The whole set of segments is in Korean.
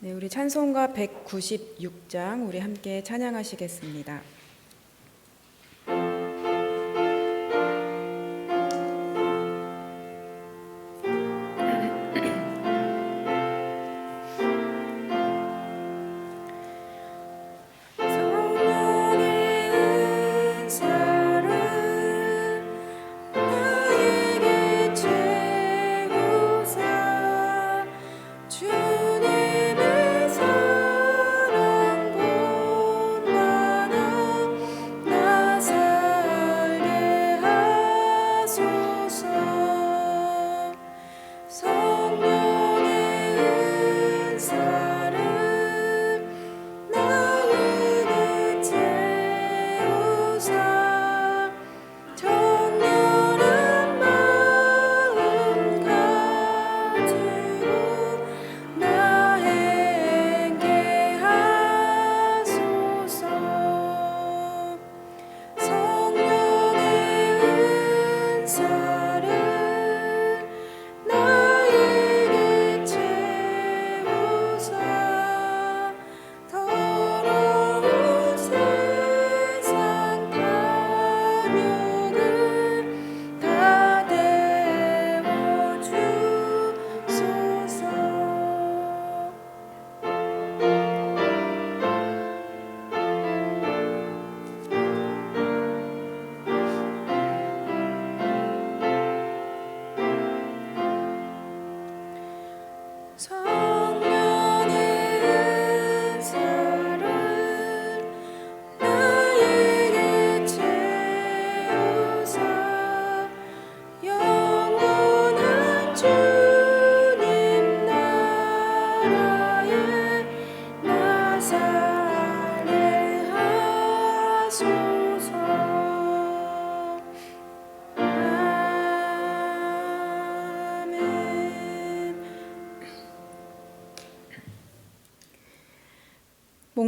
네, 우리 찬송가 196장 우리 함께 찬양하시겠습니다.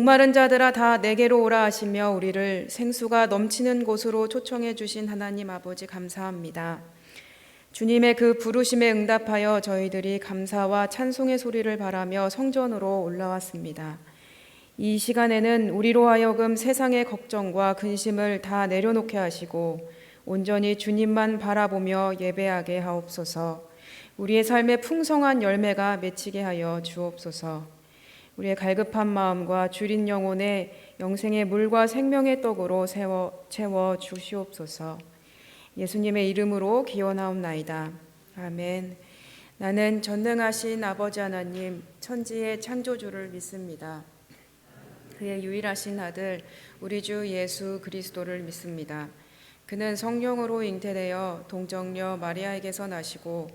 목마른 자들아 다 내게로 오라 하시며 우리를 생수가 넘치는 곳으로 초청해 주신 하나님 아버지 감사합니다. 주님의 그 부르심에 응답하여 저희들이 감사와 찬송의 소리를 바라며 성전으로 올라왔습니다. 이 시간에는 우리로 하여금 세상의 걱정과 근심을 다 내려놓게 하시고 온전히 주님만 바라보며 예배하게 하옵소서. 우리의 삶의 풍성한 열매가 맺히게 하여 주옵소서. 우리의 갈급한 마음과 주린 영혼에 영생의 물과 생명의 떡으로 채워 주시옵소서. 예수님의 이름으로 기원하옵나이다. 아멘. 나는 전능하신 아버지 하나님 천지의 창조주를 믿습니다. 그의 유일하신 아들 우리 주 예수 그리스도를 믿습니다. 그는 성령으로 잉태되어 동정녀 마리아에게서 나시고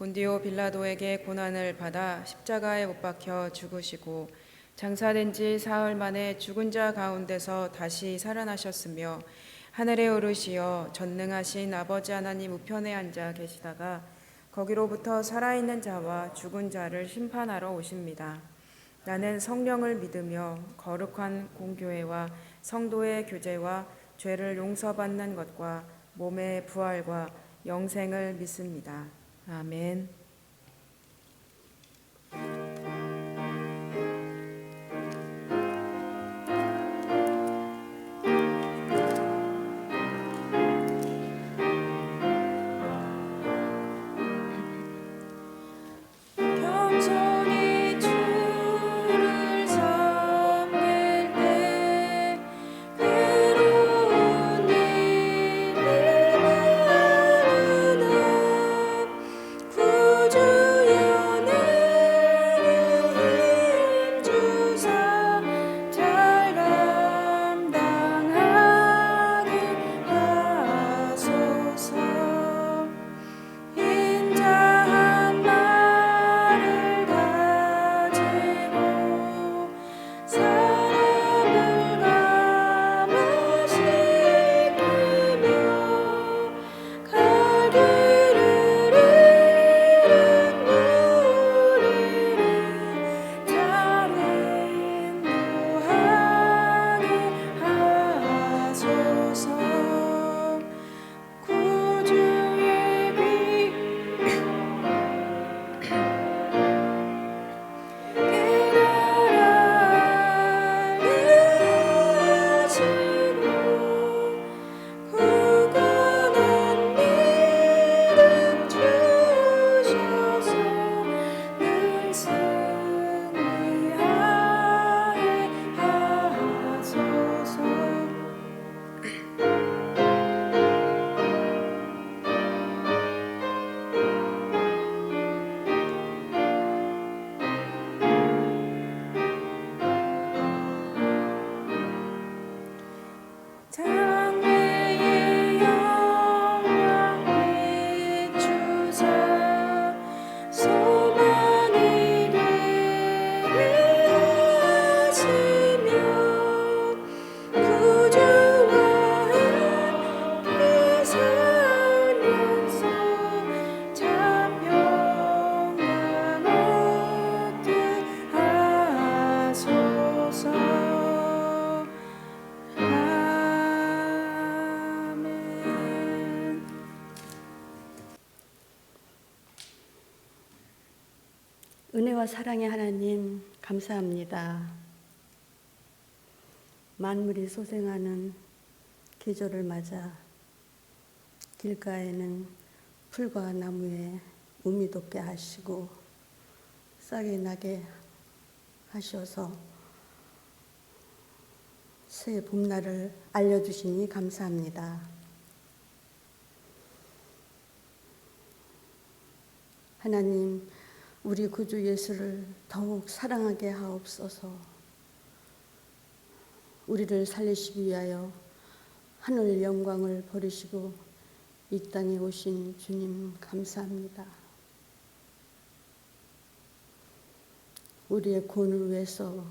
본디오 빌라도에게 고난을 받아 십자가에 못 박혀 죽으시고 장사된 지 사흘 만에 죽은 자 가운데서 다시 살아나셨으며 하늘에 오르시어 전능하신 아버지 하나님 우편에 앉아 계시다가 거기로부터 살아있는 자와 죽은 자를 심판하러 오십니다. 나는 성령을 믿으며 거룩한 공교회와 성도의 교제와 죄를 용서받는 것과 몸의 부활과 영생을 믿습니다. 아멘. 외로운 은혜와 사랑의 하나님, 감사합니다. 만물이 소생하는 계절을 맞아 길가에는 풀과 나무에 우미 돋게 하시고 싹이 나게 하셔서 새 봄날을 알려주시니 감사합니다. 하나님, 우리 구주 예수를 더욱 사랑하게 하옵소서. 우리를 살리시기 위하여 하늘 영광을 버리시고 이 땅에 오신 주님 감사합니다. 우리의 구원을 위해서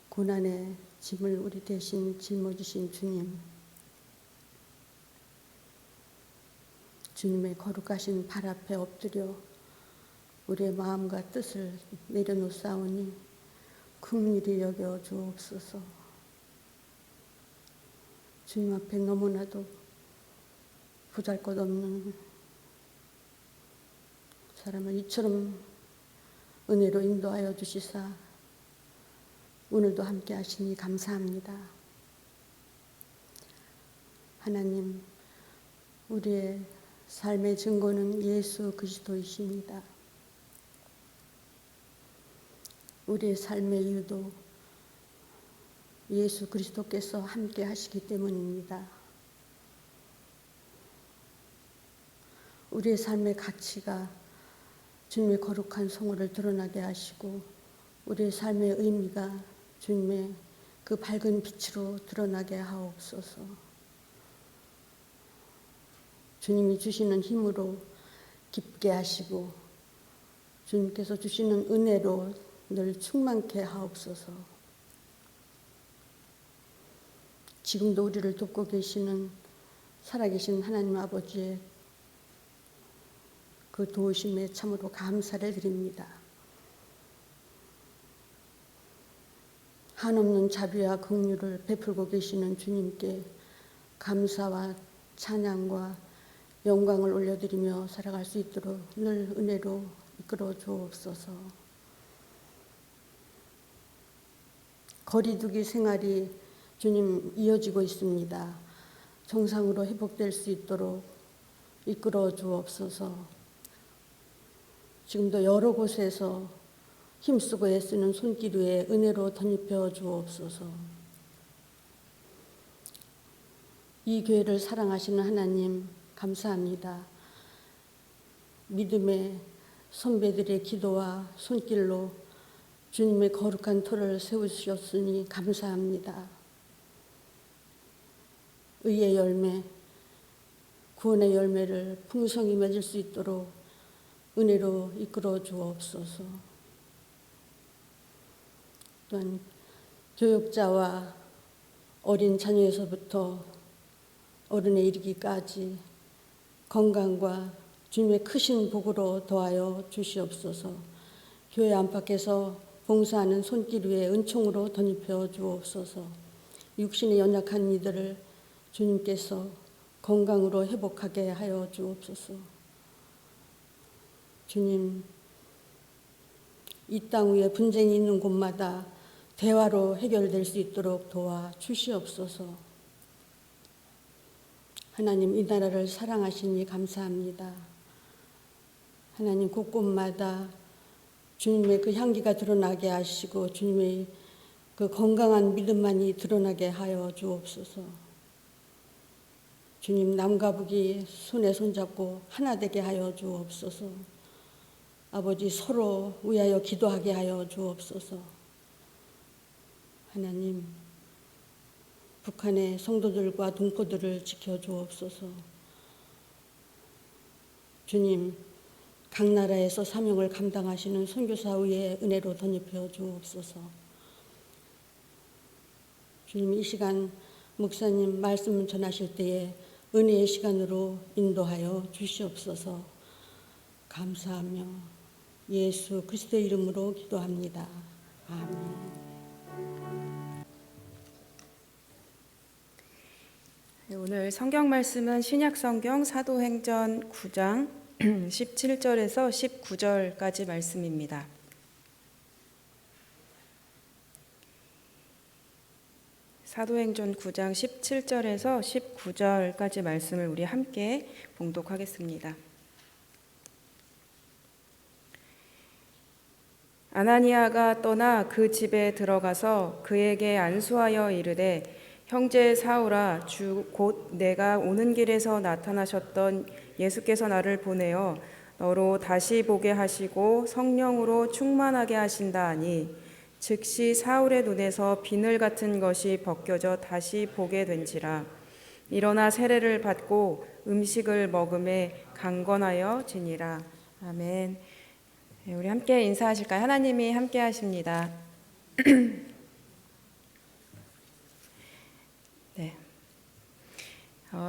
고난의 짐을 우리 대신 짊어지신 주님, 주님의 거룩하신 발 앞에 엎드려 우리의 마음과 뜻을 내려놓사오니 긍휼히 여겨 주옵소서. 주님 앞에 너무나도 보잘것없는 사람을 이처럼 은혜로 인도하여 주시사 오늘도 함께 하시니 감사합니다. 하나님, 우리의 삶의 증거는 예수 그리스도이십니다. 우리의 삶의 이유도 예수 그리스도께서 함께 하시기 때문입니다. 우리의 삶의 가치가 주님의 거룩한 성호를 드러나게 하시고 우리의 삶의 의미가 주님의 그 밝은 빛으로 드러나게 하옵소서. 주님이 주시는 힘으로 기쁘게 하시고 주님께서 주시는 은혜로 늘 충만케 하옵소서. 지금도 우리를 돕고 계시는 살아계신 하나님 아버지의 그 도우심에 참으로 감사를 드립니다. 한없는 자비와 긍휼을 베풀고 계시는 주님께 감사와 찬양과 영광을 올려드리며 살아갈 수 있도록 늘 은혜로 이끌어 주옵소서. 거리두기 생활이 주님 이어지고 있습니다. 정상으로 회복될 수 있도록 이끌어 주옵소서. 지금도 여러 곳에서 힘쓰고 애쓰는 손길 위에 은혜로 덧입혀 주옵소서. 이 교회를 사랑하시는 하나님 감사합니다. 믿음의 선배들의 기도와 손길로 주님의 거룩한 터를 세우셨으니 감사합니다. 의의 열매, 구원의 열매를 풍성히 맺을 수 있도록 은혜로 이끌어 주옵소서. 또한 교육자와 어린 자녀에서부터 어른에 이르기까지 건강과 주님의 크신 복으로 더하여 주시옵소서. 교회 안팎에서 봉사하는 손길 위에 은총으로 덧입혀 주옵소서. 육신의 연약한 이들을 주님께서 건강으로 회복하게 하여 주옵소서. 주님, 이 땅 위에 분쟁이 있는 곳마다 대화로 해결될 수 있도록 도와 주시옵소서. 하나님, 이 나라를 사랑하시니 감사합니다. 하나님, 곳곳마다 주님의 그 향기가 드러나게 하시고 주님의 그 건강한 믿음만이 드러나게 하여 주옵소서. 주님, 남과 북이 손에 손잡고 하나 되게 하여 주옵소서. 아버지, 서로 위하여 기도하게 하여 주옵소서. 하나님, 북한의 성도들과 동포들을 지켜 주옵소서. 주님, 각 나라에서 사명을 감당하시는 선교사 위에 은혜로 덧입혀 주옵소서. 주님, 이 시간 목사님 말씀을 전하실 때에 은혜의 시간으로 인도하여 주시옵소서. 감사하며 예수 그리스도의 이름으로 기도합니다. 아멘. 네, 오늘 성경 말씀은 신약 성경 사도행전 9장 17절에서 19절까지 말씀입니다. 사도행전 9장 17절에서 19절까지 말씀을 우리 함께 봉독하겠습니다. 아나니아가 떠나 그 집에 들어가서 그에게 안수하여 이르되 형제 사울아, 주 곧 내가 오는 길에서 나타나셨던 예수께서 나를 보내어 너로 다시 보게 하시고 성령으로 충만하게 하신다 하니 즉시 사울의 눈에서 비늘 같은 것이 벗겨져 다시 보게 된지라. 일어나 세례를 받고 음식을 먹음에 강건하여 지니라. 아멘. 네, 우리 함께 인사하실까요? 하나님이 함께 하십니다. 네.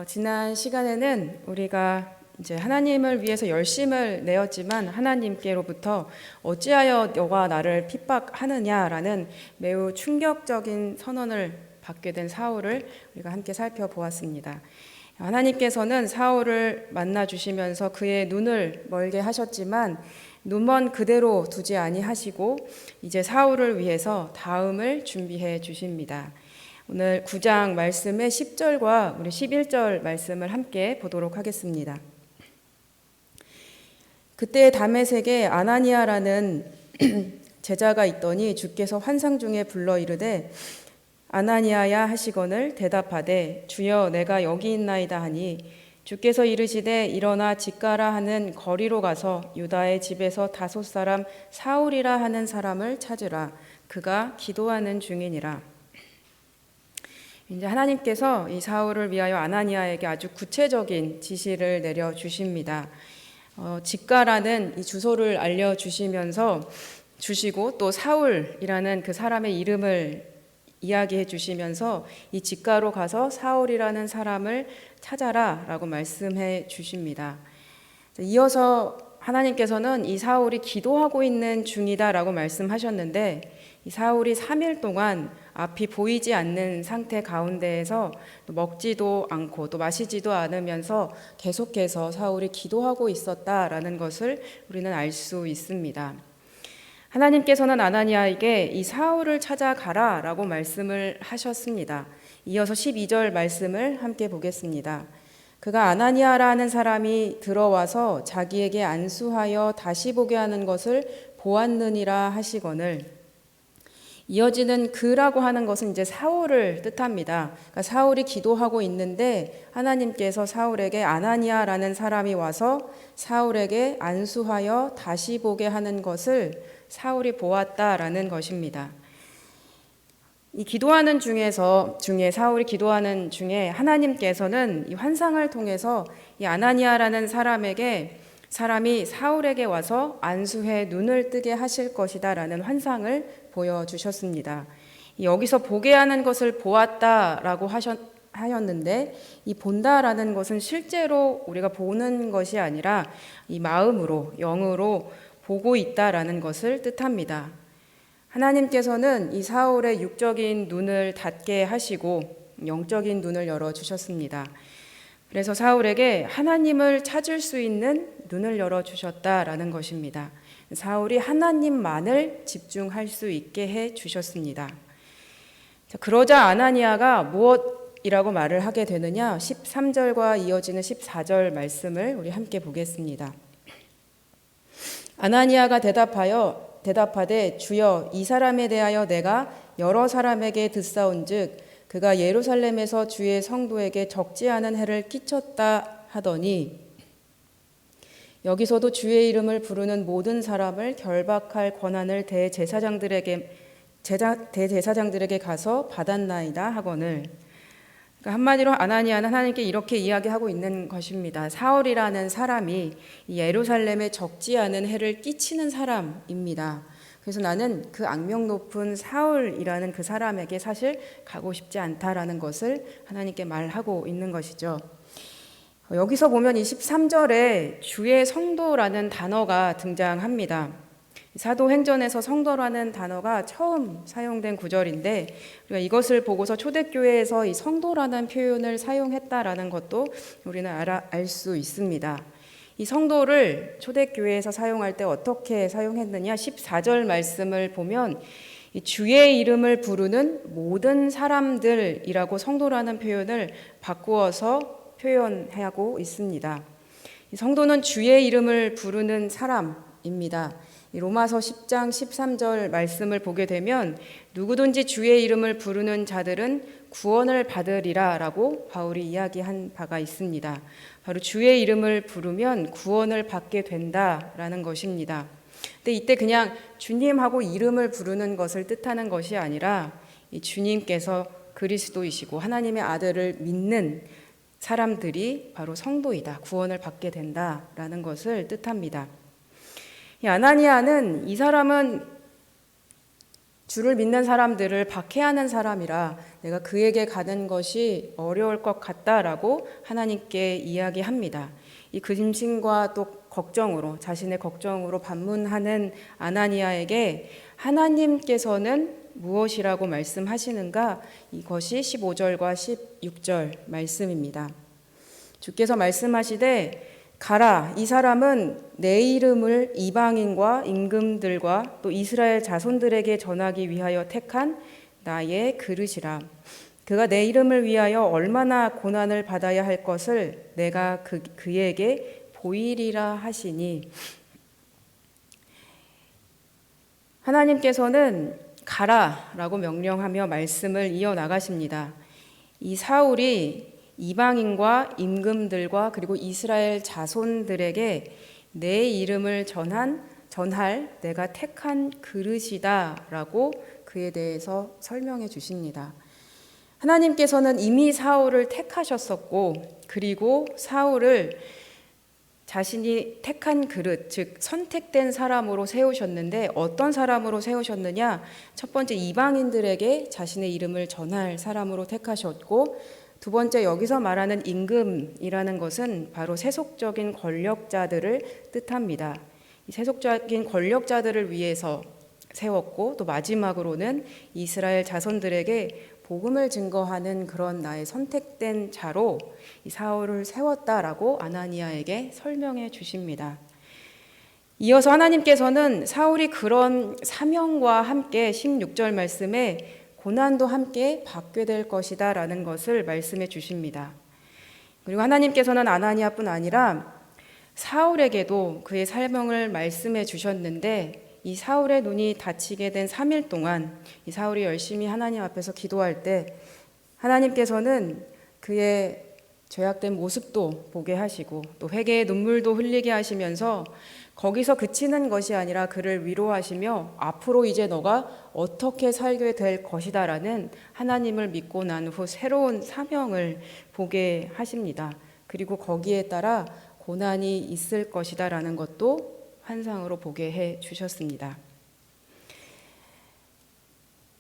지난 시간에는 우리가 이제 하나님을 위해서 열심을 내었지만 하나님께로부터 어찌하여 너가 나를 핍박하느냐라는 매우 충격적인 선언을 받게 된 사울을 우리가 함께 살펴보았습니다. 하나님께서는 사울을 만나 주시면서 그의 눈을 멀게 하셨지만 눈먼 그대로 두지 아니하시고 이제 사울을 위해서 다음을 준비해 주십니다. 오늘 9장 말씀의 10절과 우리 11절 말씀을 함께 보도록 하겠습니다. 그때 다메섹에 아나니아라는 제자가 있더니 주께서 환상 중에 불러 이르되 아나니아야 하시거늘 대답하되 주여 내가 여기 있나이다 하니 주께서 이르시되 일어나 직가라 하는 거리로 가서 유다의 집에서 5 사울이라 하는 사람을 찾으라. 그가 기도하는 중이니라. 이제 하나님께서 이 사울을 위하여 아나니아에게 아주 구체적인 지시를 내려 주십니다. 직가라는 이 주소를 알려 주시고 또 사울이라는 그 사람의 이름을 이야기해 주시면서 이 직가로 가서 사울이라는 사람을 찾아라라고 말씀해 주십니다. 이어서 하나님께서는 이 사울이 기도하고 있는 중이다라고 말씀하셨는데 이 사울이 3일 동안 앞이 보이지 않는 상태 가운데에서 먹지도 않고 또 마시지도 않으면서 계속해서 사울이 기도하고 있었다라는 것을 우리는 알 수 있습니다. 하나님께서는 아나니아에게 이 사울을 찾아가라라고 말씀을 하셨습니다. 이어서 12절 말씀을 함께 보겠습니다. 그가 아나니아라는 사람이 들어와서 자기에게 안수하여 다시 보게 하는 것을 보았느니라 하시거늘. 이어지는 그라고 하는 것은 이제 사울을 뜻합니다. 그러니까 사울이 기도하고 있는데 하나님께서 사울에게 아나니아라는 사람이 와서 사울에게 안수하여 다시 보게 하는 것을 사울이 보았다라는 것입니다. 이 기도하는 중에 사울이 기도하는 중에 하나님께서는 이 환상을 통해서 이 아나니아라는 사람이 사울에게 와서 안수해 눈을 뜨게 하실 것이다라는 환상을 보여주셨습니다. 여기서 보게 하는 것을 보았다라고 하였는데 이 본다라는 것은 실제로 우리가 보는 것이 아니라 이 마음으로 영으로 보고 있다라는 것을 뜻합니다. 하나님께서는 이 사울의 육적인 눈을 닫게 하시고 영적인 눈을 열어주셨습니다. 그래서 사울에게 하나님을 찾을 수 있는 눈을 열어주셨다라는 것입니다. 사울이 하나님만을 집중할 수 있게 해주셨습니다. 그러자 아나니아가 무엇이라고 말을 하게 되느냐? 13절과 이어지는 14절 말씀을 우리 함께 보겠습니다. 아나니아가 대답하되 주여 이 사람에 대하여 내가 여러 사람에게 듣사온즉 그가 예루살렘에서 주의 성도에게 적지 않은 해를 끼쳤다 하더니 여기서도 주의 이름을 부르는 모든 사람을 결박할 권한을 대제사장들에게 가서 받았나이다 하거늘. 그러니까 한마디로 아나니아는 하나님께 이렇게 이야기하고 있는 것입니다. 사울이라는 사람이 예루살렘에 적지 않은 해를 끼치는 사람입니다. 그래서 나는 그 악명 높은 사울이라는 그 사람에게 사실 가고 싶지 않다라는 것을 하나님께 말하고 있는 것이죠. 여기서 보면 23절에 주의 성도라는 단어가 등장합니다. 사도행전에서 성도라는 단어가 처음 사용된 구절인데 우리가 이것을 보고서 초대교회에서 이 성도라는 표현을 사용했다라는 것도 우리는 알 수 있습니다. 이 성도를 초대교회에서 사용할 때 어떻게 사용했느냐? 14절 말씀을 보면 이 주의 이름을 부르는 모든 사람들이라고 성도라는 표현을 바꾸어서 표현하고 있습니다. 이 성도는 주의 이름을 부르는 사람입니다. 로마서 10장 13절 말씀을 보게 되면 누구든지 주의 이름을 부르는 자들은 구원을 받으리라 라고 바울이 이야기한 바가 있습니다. 바로 주의 이름을 부르면 구원을 받게 된다라는 것입니다. 근데 이때 그냥 주님하고 이름을 부르는 것을 뜻하는 것이 아니라 이 주님께서 그리스도이시고 하나님의 아들을 믿는 사람들이 바로 성도이다, 구원을 받게 된다라는 것을 뜻합니다. 이 아나니아는 이 사람은 주를 믿는 사람들을 박해하는 사람이라 내가 그에게 가는 것이 어려울 것 같다라고 하나님께 이야기합니다. 이 근심과 또 걱정으로, 자신의 걱정으로 반문하는 아나니아에게 하나님께서는 무엇이라고 말씀하시는가? 이것이 15절과 16절 말씀입니다. 주께서 말씀하시되 가라, 이 사람은 내 이름을 이방인과 임금들과 또 이스라엘 자손들에게 전하기 위하여 택한 나의 그릇이라. 그가 내 이름을 위하여 얼마나 고난을 받아야 할 것을 내가 그에게 보이리라 하시니. 하나님께서는 가라라고 명령하며 말씀을 이어나가십니다. 이 사울이 이방인과 임금들과 그리고 이스라엘 자손들에게 내 이름을 전할 내가 택한 그릇이다라고 그에 대해서 설명해 주십니다. 하나님께서는 이미 사울을 택하셨었고 그리고 사울을 자신이 택한 그릇, 즉 선택된 사람으로 세우셨는데 어떤 사람으로 세우셨느냐? 첫 번째 이방인들에게 자신의 이름을 전할 사람으로 택하셨고 두 번째 여기서 말하는 임금이라는 것은 바로 세속적인 권력자들을 뜻합니다. 이 세속적인 권력자들을 위해서 세웠고 또 마지막으로는 이스라엘 자손들에게 복음을 증거하는 그런 나의 선택된 자로 이 사울을 세웠다라고 아나니아에게 설명해 주십니다. 이어서 하나님께서는 사울이 그런 사명과 함께 16절 말씀에 고난도 함께 받게 될 것이다 라는 것을 말씀해 주십니다. 그리고 하나님께서는 아나니아뿐 아니라 사울에게도 그의 사명을 말씀해 주셨는데 이 사울의 눈이 닫히게 된 3일 동안 이 사울이 열심히 하나님 앞에서 기도할 때 하나님께서는 그의 죄악된 모습도 보게 하시고 또 회개의 눈물도 흘리게 하시면서 거기서 그치는 것이 아니라 그를 위로하시며 앞으로 이제 너가 어떻게 살게 될 것이다 라는 하나님을 믿고 난 후 새로운 사명을 보게 하십니다. 그리고 거기에 따라 고난이 있을 것이다 라는 것도 환상으로 보게 해 주셨습니다.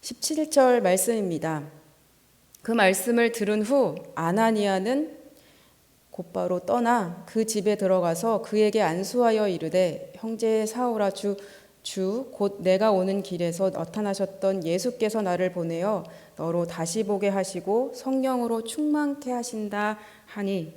17절 말씀입니다. 그 말씀을 들은 후 아나니아는 곧바로 떠나 그 집에 들어가서 그에게 안수하여 이르되 형제 사울아 주 곧 내가 오는 길에서 나타나셨던 예수께서 나를 보내어 너로 다시 보게 하시고 성령으로 충만케 하신다 하니.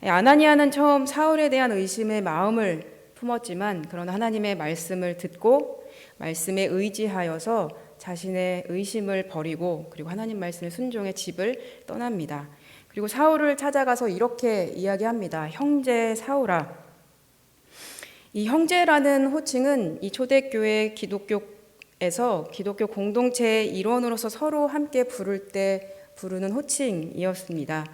아나니아는 처음 사울에 대한 의심의 마음을 품었지만 그러나 하나님의 말씀을 듣고 말씀에 의지하여서 자신의 의심을 버리고 그리고 하나님 말씀에 순종해 집을 떠납니다. 그리고 사울을 찾아가서 이렇게 이야기합니다. 형제 사울아. 이 형제라는 호칭은 이 초대교회 기독교에서 기독교 공동체의 일원으로서 서로 함께 부를 때 부르는 호칭이었습니다.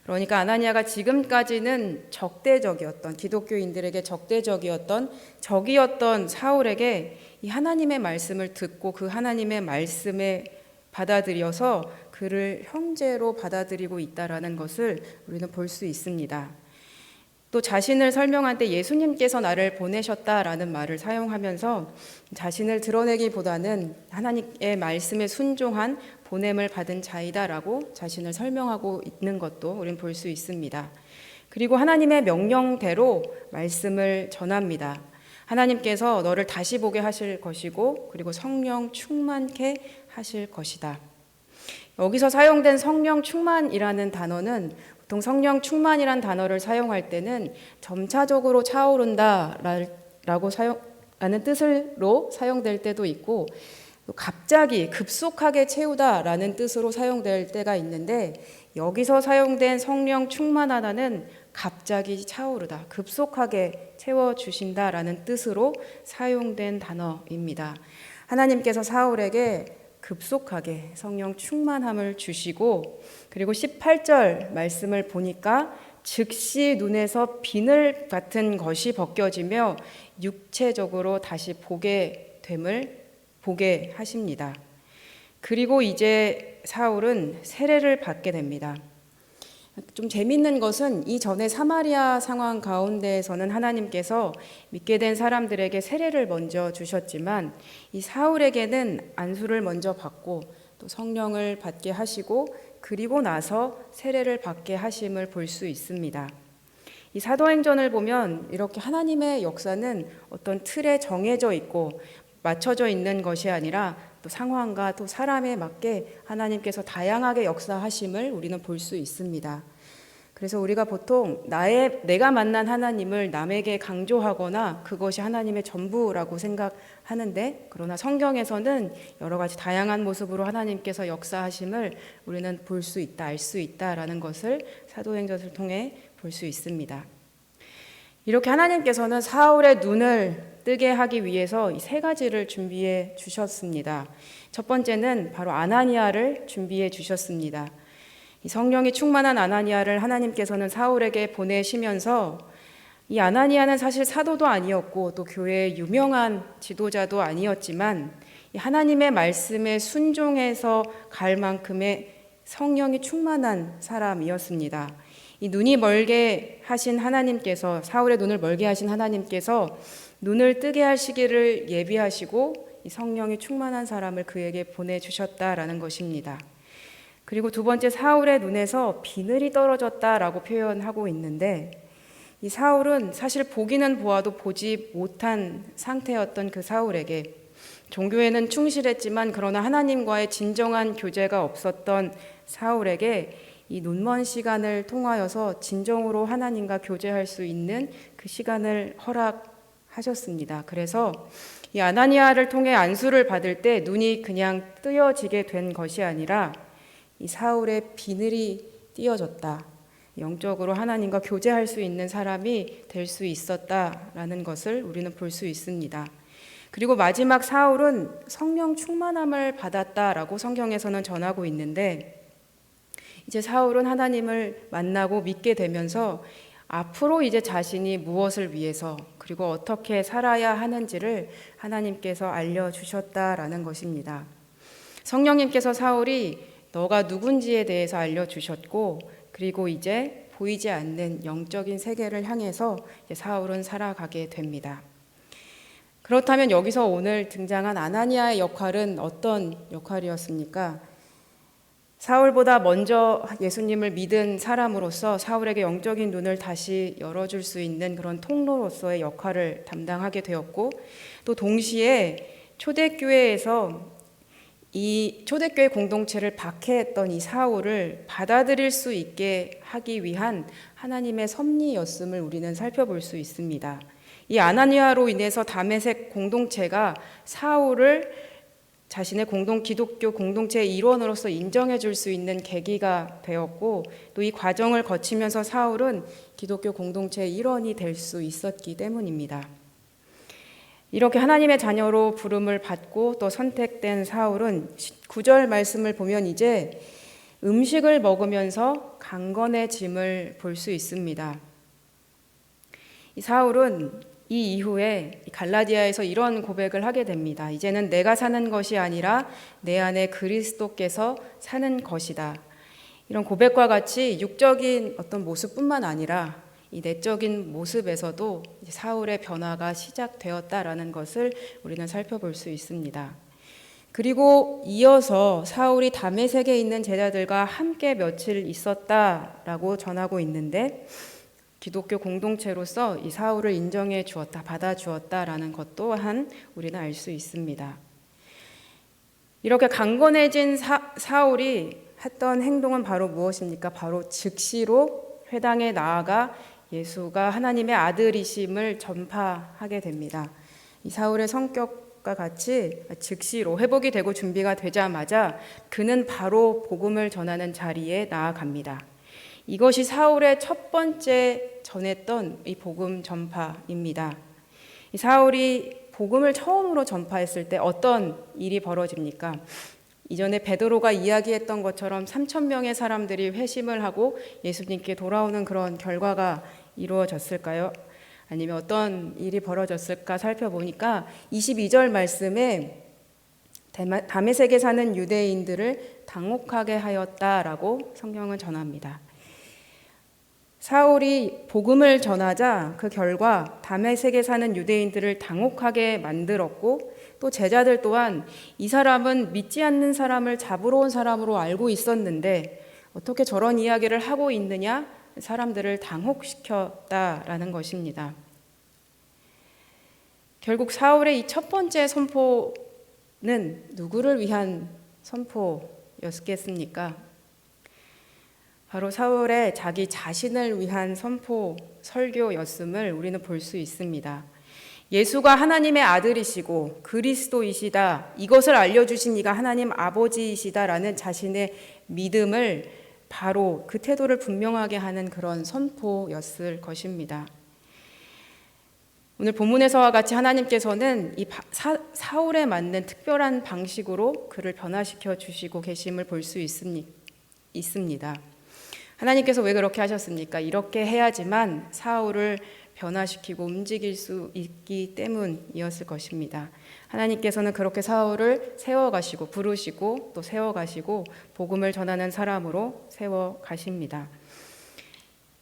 그러니까 아나니아가 지금까지는 적대적이었던 기독교인들에게 적이었던 사울에게 이 하나님의 말씀을 듣고 그 하나님의 말씀에 받아들여서 그를 형제로 받아들이고 있다라는 것을 우리는 볼 수 있습니다. 또 자신을 설명할 때 예수님께서 나를 보내셨다라는 말을 사용하면서 자신을 드러내기보다는 하나님의 말씀에 순종한 보냄을 받은 자이다라고 자신을 설명하고 있는 것도 우리는 볼 수 있습니다. 그리고 하나님의 명령대로 말씀을 전합니다. 하나님께서 너를 다시 보게 하실 것이고 그리고 성령 충만케 하실 것이다. 여기서 사용된 성령 충만이라는 단어는 보통 성령 충만이라는 단어를 사용할 때는 점차적으로 차오른다라고 라는 뜻으로 사용될 때도 있고 갑자기 급속하게 채우다라는 뜻으로 사용될 때가 있는데 여기서 사용된 성령 충만하다는 갑자기 차오르다, 급속하게 채워주신다라는 뜻으로 사용된 단어입니다. 하나님께서 사울에게 급속하게 성령 충만함을 주시고 그리고 18절 말씀을 보니까 즉시 눈에서 비늘 같은 것이 벗겨지며 육체적으로 다시 보게 하십니다. 그리고 이제 사울은 세례를 받게 됩니다. 좀 재밌는 것은 이전에 사마리아 상황 가운데에서는 하나님께서 믿게 된 사람들에게 세례를 먼저 주셨지만 이 사울에게는 안수를 먼저 받고 또 성령을 받게 하시고 그리고 나서 세례를 받게 하심을 볼 수 있습니다. 이 사도행전을 보면 이렇게 하나님의 역사는 어떤 틀에 정해져 있고 맞춰져 있는 것이 아니라 또 상황과 또 사람에 맞게 하나님께서 다양하게 역사하심을 우리는 볼 수 있습니다. 그래서 우리가 보통 내가 만난 하나님을 남에게 강조하거나 그것이 하나님의 전부라고 생각하는데 그러나 성경에서는 여러 가지 다양한 모습으로 하나님께서 역사하심을 우리는 볼 수 있다, 알 수 있다라는 것을 사도행전을 통해 볼 수 있습니다. 이렇게 하나님께서는 사울의 눈을 뜨게 하기 위해서 이 세 가지를 준비해 주셨습니다. 첫 번째는 바로 아나니아를 준비해 주셨습니다. 이 성령이 충만한 아나니아를 하나님께서는 사울에게 보내시면서 이 아나니아는 사실 사도도 아니었고 또 교회의 유명한 지도자도 아니었지만 이 하나님의 말씀에 순종해서 갈 만큼의 성령이 충만한 사람이었습니다. 이 눈이 멀게 하신 하나님께서 사울의 눈을 멀게 하신 하나님께서 눈을 뜨게 할 시기를 예비하시고 이 성령이 충만한 사람을 그에게 보내주셨다라는 것입니다. 그리고 두 번째 사울의 눈에서 비늘이 떨어졌다라고 표현하고 있는데 이 사울은 사실 보기는 보아도 보지 못한 상태였던 그 사울에게 종교에는 충실했지만 그러나 하나님과의 진정한 교제가 없었던 사울에게 이 눈먼 시간을 통하여서 진정으로 하나님과 교제할 수 있는 그 시간을 허락하셨습니다. 그래서 이 아나니아를 통해 안수를 받을 때 눈이 그냥 뜨여지게 된 것이 아니라 이 사울의 비늘이 띄어졌다. 영적으로 하나님과 교제할 수 있는 사람이 될 수 있었다라는 것을 우리는 볼 수 있습니다. 그리고 마지막 사울은 성령 충만함을 받았다라고 성경에서는 전하고 있는데 이제 사울은 하나님을 만나고 믿게 되면서 앞으로 이제 자신이 무엇을 위해서 그리고 어떻게 살아야 하는지를 하나님께서 알려주셨다라는 것입니다. 성령님께서 사울이 너가 누군지에 대해서 알려주셨고 그리고 이제 보이지 않는 영적인 세계를 향해서 이제 사울은 살아가게 됩니다. 그렇다면 여기서 오늘 등장한 아나니아의 역할은 어떤 역할이었습니까? 사울보다 먼저 예수님을 믿은 사람으로서 사울에게 영적인 눈을 다시 열어줄 수 있는 그런 통로로서의 역할을 담당하게 되었고 또 동시에 초대교회에서 이 초대교회 공동체를 박해했던 이 사울을 받아들일 수 있게 하기 위한 하나님의 섭리였음을 우리는 살펴볼 수 있습니다. 이 아나니아로 인해서 다메섹 공동체가 사울을 자신의 기독교 공동체의 일원으로서 인정해 줄 수 있는 계기가 되었고 또 이 과정을 거치면서 사울은 기독교 공동체의 일원이 될 수 있었기 때문입니다. 이렇게 하나님의 자녀로 부름을 받고 또 선택된 사울은 9절 말씀을 보면 이제 음식을 먹으면서 강건해짐을 볼 수 있습니다. 이 사울은 이 이후에 갈라디아에서 이런 고백을 하게 됩니다. 이제는 내가 사는 것이 아니라 내 안에 그리스도께서 사는 것이다. 이런 고백과 같이 육적인 어떤 모습뿐만 아니라 이 내적인 모습에서도 사울의 변화가 시작되었다라는 것을 우리는 살펴볼 수 있습니다. 그리고 이어서 사울이 다메섹에 있는 제자들과 함께 며칠 있었다라고 전하고 있는데 기독교 공동체로서 이 사울을 인정해 주었다, 받아 주었다라는 것 또한 우리는 알 수 있습니다. 이렇게 강건해진 사울이 했던 행동은 바로 무엇입니까? 바로 즉시로 회당에 나아가 예수가 하나님의 아들이심을 전파하게 됩니다. 이 사울의 성격과 같이 즉시로 회복이 되고 준비가 되자마자 그는 바로 복음을 전하는 자리에 나아갑니다. 이것이 사울의 첫 번째 전했던 이 복음 전파입니다. 이 사울이 복음을 처음으로 전파했을 때 어떤 일이 벌어집니까? 이전에 베드로가 이야기했던 것처럼 3,000명의 사람들이 회심을 하고 예수님께 돌아오는 그런 결과가 이루어졌을까요? 아니면 어떤 일이 벌어졌을까 살펴보니까 22절 말씀에 다메섹에 사는 유대인들을 당혹하게 하였다라고 성경은 전합니다. 사울이 복음을 전하자 그 결과 다메섹에 사는 유대인들을 당혹하게 만들었고 또 제자들 또한 이 사람은 믿지 않는 사람을 잡으러 온 사람으로 알고 있었는데 어떻게 저런 이야기를 하고 있느냐 사람들을 당혹시켰다라는 것입니다. 결국 사울의 이 첫 번째 선포는 누구를 위한 선포였겠습니까? 바로 사울의 자기 자신을 위한 선포, 설교였음을 우리는 볼 수 있습니다. 예수가 하나님의 아들이시고 그리스도이시다, 이것을 알려주신 이가 하나님 아버지이시다라는 자신의 믿음을 바로 그 태도를 분명하게 하는 그런 선포였을 것입니다. 오늘 본문에서와 같이 하나님께서는 이 사울에 맞는 특별한 방식으로 그를 변화시켜 주시고 계심을 볼 수 있습니다. 하나님께서 왜 그렇게 하셨습니까? 이렇게 해야지만 사울을 변화시키고 움직일 수 있기 때문이었을 것입니다. 하나님께서는 그렇게 사울을 세워가시고 부르시고 또 세워가시고 복음을 전하는 사람으로 세워가십니다.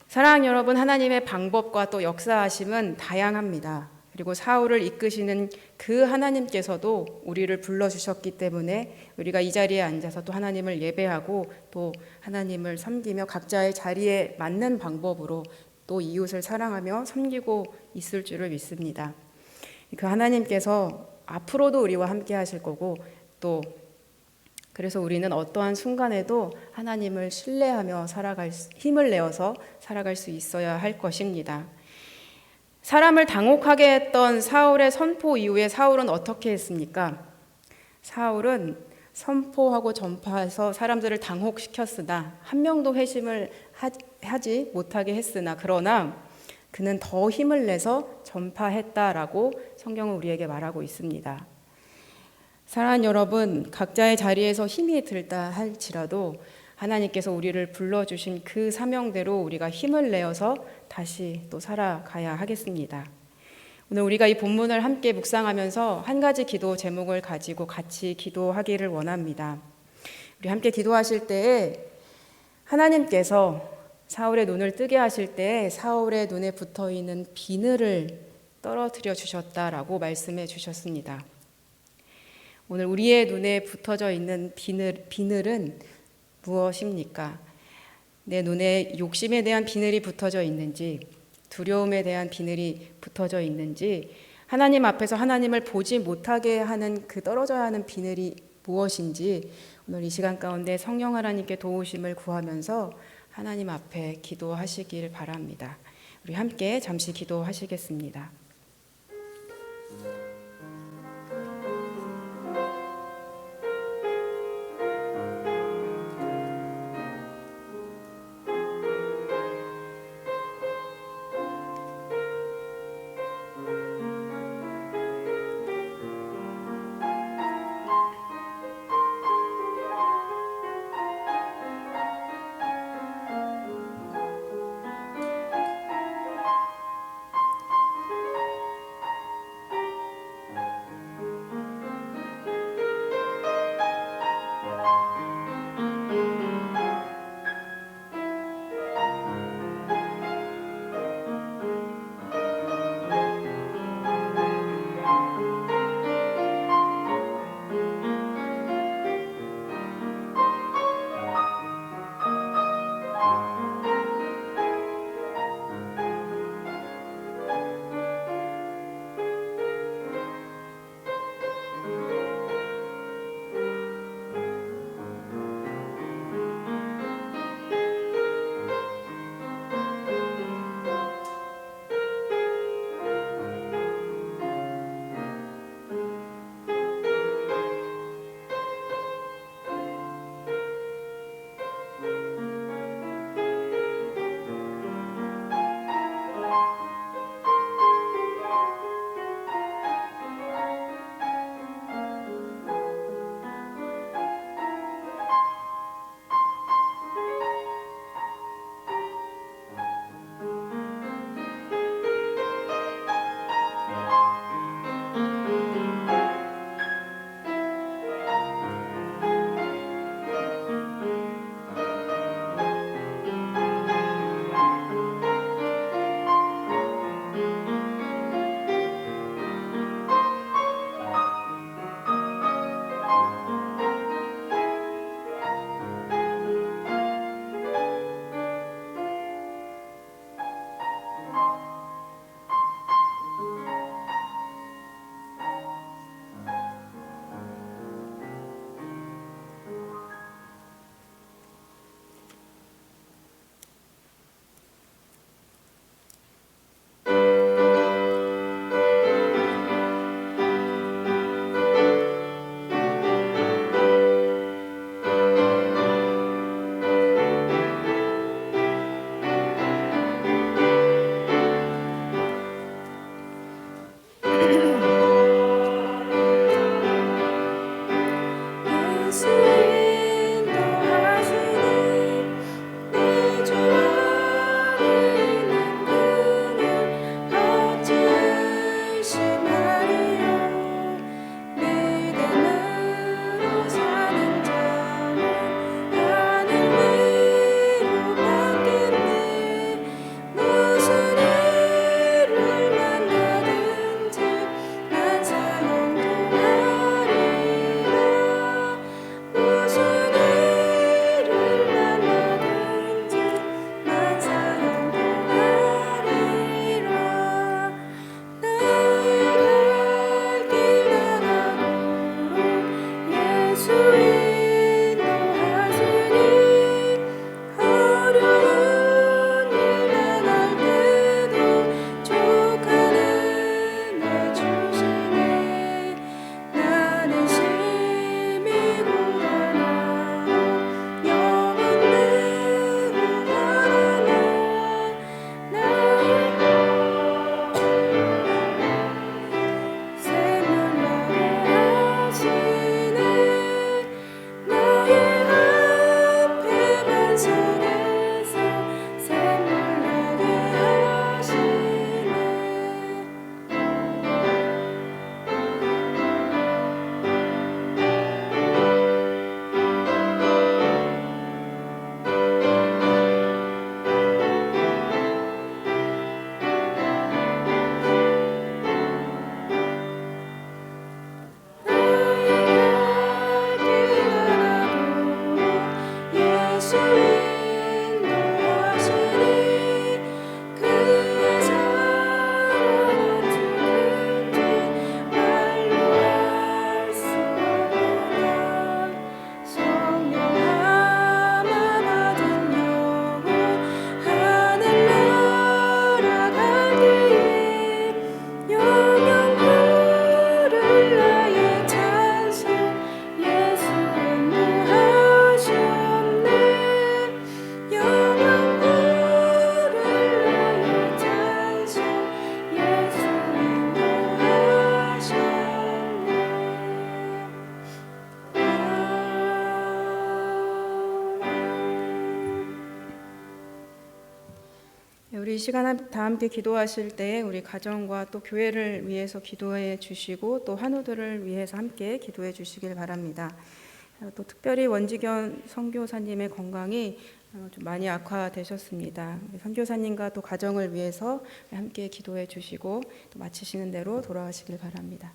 사랑하는 여러분, 하나님의 방법과 또 역사하심은 다양합니다. 그리고 사울을 이끄시는 그 하나님께서도 우리를 불러주셨기 때문에 우리가 이 자리에 앉아서 또 하나님을 예배하고 또 하나님을 섬기며 각자의 자리에 맞는 방법으로 또 이웃을 사랑하며 섬기고 있을 줄을 믿습니다. 그 하나님께서 앞으로도 우리와 함께 하실 거고 또 그래서 우리는 어떠한 순간에도 하나님을 신뢰하며 힘을 내어서 살아갈 수 있어야 할 것입니다. 사람을 당혹하게 했던 사울의 선포 이후에 사울은 어떻게 했습니까? 사울은 선포하고 전파해서 사람들을 당혹시켰으나 한 명도 회심을 하지 못하게 했으나 그러나 그는 더 힘을 내서 전파했다라고 성경은 우리에게 말하고 있습니다. 사랑하는 여러분, 각자의 자리에서 힘이 들다 할지라도 하나님께서 우리를 불러주신 그 사명대로 우리가 힘을 내어서 다시 또 살아가야 하겠습니다. 오늘 우리가 이 본문을 함께 묵상하면서 한 가지 기도 제목을 가지고 같이 기도하기를 원합니다. 우리 함께 기도하실 때에 하나님께서 사울의 눈을 뜨게 하실 때에 사울의 눈에 붙어있는 비늘을 떨어뜨려 주셨다라고 말씀해 주셨습니다. 오늘 우리의 눈에 붙어져 있는 비늘은 무엇입니까? 내 눈에 욕심에 대한 비늘이 붙어져 있는지, 두려움에 대한 비늘이 붙어져 있는지, 하나님 앞에서 하나님을 보지 못하게 하는 그 떨어져야 하는 비늘이 무엇인지 오늘 이 시간 가운데 성령 하나님께 도우심을 구하면서 하나님 앞에 기도하시길 바랍니다. 우리 함께 잠시 기도하시겠습니다. 우리 이 시간 다 함께 기도하실 때 우리 가정과 또 교회를 위해서 기도해 주시고 또 환우들을 위해서 함께 기도해 주시길 바랍니다. 또 특별히 원지견 선교사님의 건강이 좀 많이 악화되셨습니다. 선교사님과 또 가정을 위해서 함께 기도해 주시고 또 마치시는 대로 돌아가시길 바랍니다.